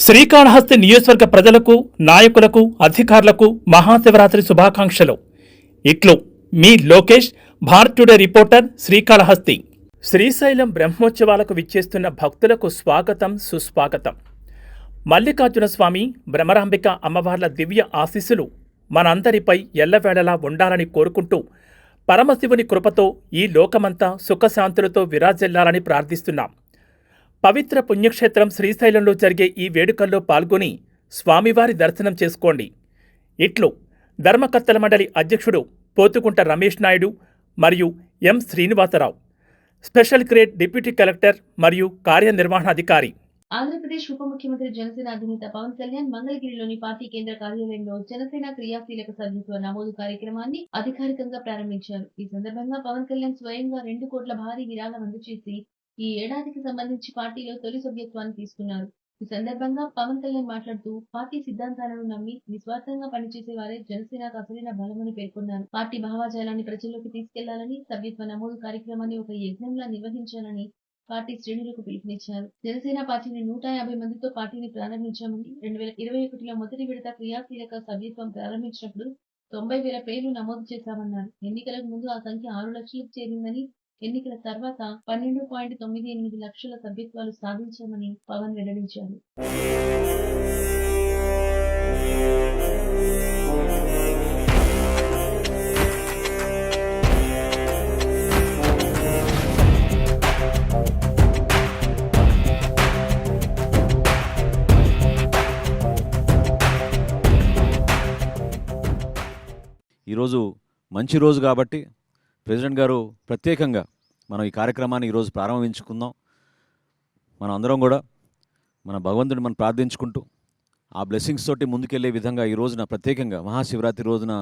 శ్రీకాళహస్తి నియోజకవర్గ ప్రజలకు, నాయకులకు, అధికారులకు మహాశివరాత్రి శుభాకాంక్షలు. ఇట్లు మీ లోకేష్, భారత్ టుడే రిపోర్టర్, శ్రీకాళహస్తి. శ్రీశైలం బ్రహ్మోత్సవాలకు విచ్చేస్తున్న భక్తులకు స్వాగతం, సుస్వాగతం. మల్లికార్జున స్వామి, భ్రమరాంబిక అమ్మవార్ల దివ్య ఆశీస్సులు మనందరిపై ఎల్లవేళలా ఉండాలని కోరుకుంటూ పరమశివుని కృపతో ఈ లోకమంతా సుఖశాంతులతో విరాజిల్లాలని ప్రార్థిస్తున్నాం. పవిత్ర పుణ్యక్షేత్రం శ్రీశైలంలో జరిగే ఈ వేడుకల్లో పాల్గొని స్వామివారి దర్శనం చేసుకోండి. ఇట్లు ధర్మకర్తల మండలి అధ్యక్షుడు పోతుకుంట రమేష్ నాయుడు మరియు M Srinivasarao, special grade deputy collector మరియు కార్యనిర్వహణాధికారి. ఆంధ్రప్రదేశ్ ఉప ముఖ్యమంత్రి జనసేన అధినేత పవన్ కళ్యాణ్ మంగళగిరిలోని పార్టీ కేంద్ర కార్యాలయంలో జనసేన క్రియాశీలక సభ్యత్వ నమోదు కార్యక్రమాన్ని అధికారికంగా ప్రారంభించారు. ఈ సందర్భంగా పవన్ కళ్యాణ్ స్వయంగా 2 కోట్ల భారీ విరాళం అందజేసి ఈ ఏడాదికి సంబంధించి పార్టీలో తొలి సభ్యత్వాన్ని తీసుకున్నారు. ఈ సందర్భంగా పవన్ కళ్యాణ్ మాట్లాడుతూ పార్టీ సిద్ధాంతాలను నమ్మి నిస్వార్థంగా పనిచేసే వారే జనసేనకు అసలైన బలమని పేర్కొన్నారు. పార్టీ భావాజాలాన్ని ప్రజల్లోకి తీసుకెళ్లాలని, సభ్యత్వ నమోదు కార్యక్రమాన్ని ఒక యజ్ఞంలా నిర్వహించాలని పార్టీ శ్రేణులకు పిలుపునిచ్చారు. జనసేన పార్టీని 150 మందితో పార్టీని ప్రారంభించామని, 2021లో మొదటి విడత క్రియాశీలక సభ్యత్వం ప్రారంభించినప్పుడు 90,000 పేర్లు నమోదు చేశామన్నారు. ఎన్నికలకు ముందు ఆ సంఖ్య 6 లక్షలకు చేరిందని, ఎన్నికల తర్వాత 12.98 లక్షల సభ్యత్వాలు సాధించామని పవన్ వెల్లడించారు. ఈరోజు మంచి రోజు కాబట్టి ప్రెసిడెంట్ గారు ప్రత్యేకంగా మనం ఈ కార్యక్రమాన్ని ఈరోజు ప్రారంభించుకుందాం. మనం అందరం కూడా మన భగవంతుడిని మనం ప్రార్థించుకుంటూ ఆ బ్లెస్సింగ్స్ తోటి ముందుకెళ్లే విధంగా ఈ రోజున ప్రత్యేకంగా మహాశివరాత్రి రోజున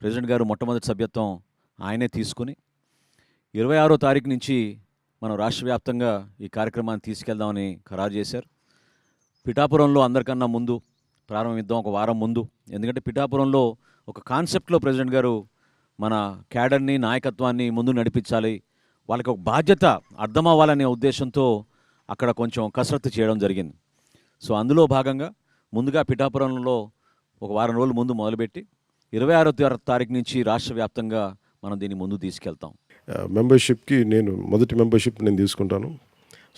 ప్రెసిడెంట్ గారు మొట్టమొదటి సభ్యత్వం ఆయనే తీసుకుని 26వ తారీఖు నుంచి మనం రాష్ట్ర వ్యాప్తంగా ఈ కార్యక్రమాన్ని తీసుకెళ్దామని ఖరారు చేశారు. పిఠాపురంలో అందరికన్నా ముందు ప్రారంభిద్దాం, ఒక వారం ముందు. ఎందుకంటే పిఠాపురంలో ఒక కాన్సెప్ట్లో ప్రెసిడెంట్ గారు మన క్యాడర్ని, నాయకత్వాన్ని ముందు నడిపించాలి, వాళ్ళకి ఒక బాధ్యత అర్థమవ్వాలనే ఉద్దేశంతో అక్కడ కొంచెం కసరత్తు చేయడం జరిగింది. సో అందులో భాగంగా ముందుగా పిఠాపురంలో ఒక వారం రోజుల ముందు మొదలుపెట్టి 26వ తారీఖు నుంచి రాష్ట్ర వ్యాప్తంగా మనం దీన్ని ముందు తీసుకెళ్తాం. మెంబర్షిప్కి మొదటి మెంబర్షిప్ నేను తీసుకుంటాను.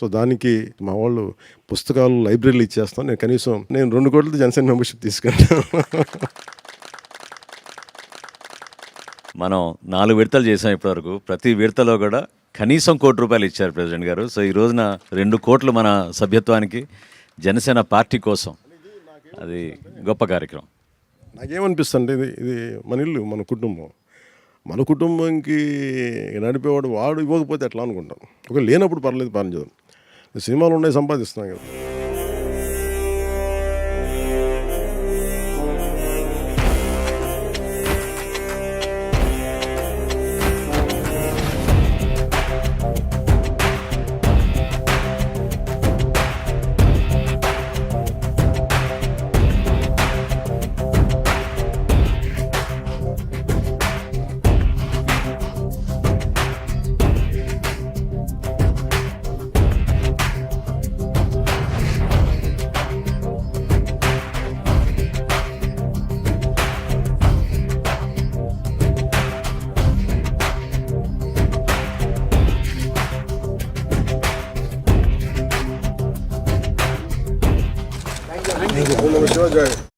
సో దానికి మా వాళ్ళు పుస్తకాలు, లైబ్రరీలు ఇచ్చేస్తాను. నేను కనీసం 2 కోట్లతో జనసేన మెంబర్షిప్ తీసుకుంటాను. మనం 4 విడతలు చేసాం ఇప్పటివరకు. ప్రతి విడతలో కూడా కనీసం ₹1 కోటి ఇచ్చారు ప్రెసిడెంట్ గారు. సో ఈ రోజున 2 కోట్లు మన సభ్యత్వానికి, జనసేన పార్టీ కోసం. అది గొప్ప కార్యక్రమం. నాకేమనిపిస్తుంది, ఇది మన ఇల్లు, మన కుటుంబం. మన కుటుంబంకి నడిపేవాడు వాడు ఇవ్వకపోతే ఎట్లా అనుకుంటాం. ఒకవేళ లేనప్పుడు పర్లేదు, పనిచేద్దాం. సినిమాలు ఉన్నాయి, సంపాదిస్తున్నాం కదా. Thank you.